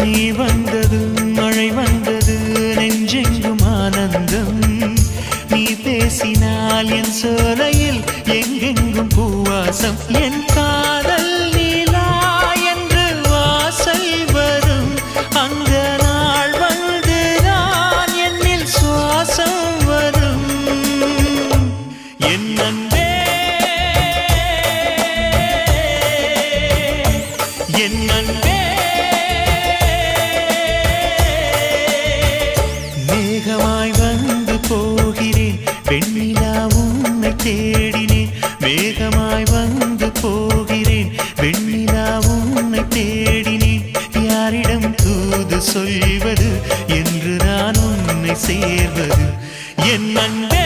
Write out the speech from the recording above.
நீ வந்தது மழை வந்தது நெஞ்செங்கும் ஆனந்தம் நீ பேசினால் என் சோலையில் எங்கெங்கும் பூவாசம் என் காதல் நீலா என்று வாசல் வரும் அந்த நாள் வந்து நான் என்னில் சுவாசம் வரும் என் அன்பே என் அன்பே மேகமாய் வந்து போகிறேன் வெண்ணிலா உன்னை தேடினேன் மேகமாய் வந்து போகிறேன் வெண்ணிலா உன்னை தேடினேன் யாரிடம் தூது சொல்வது என்று நான் உன்னை சேர்வது என் அன்பே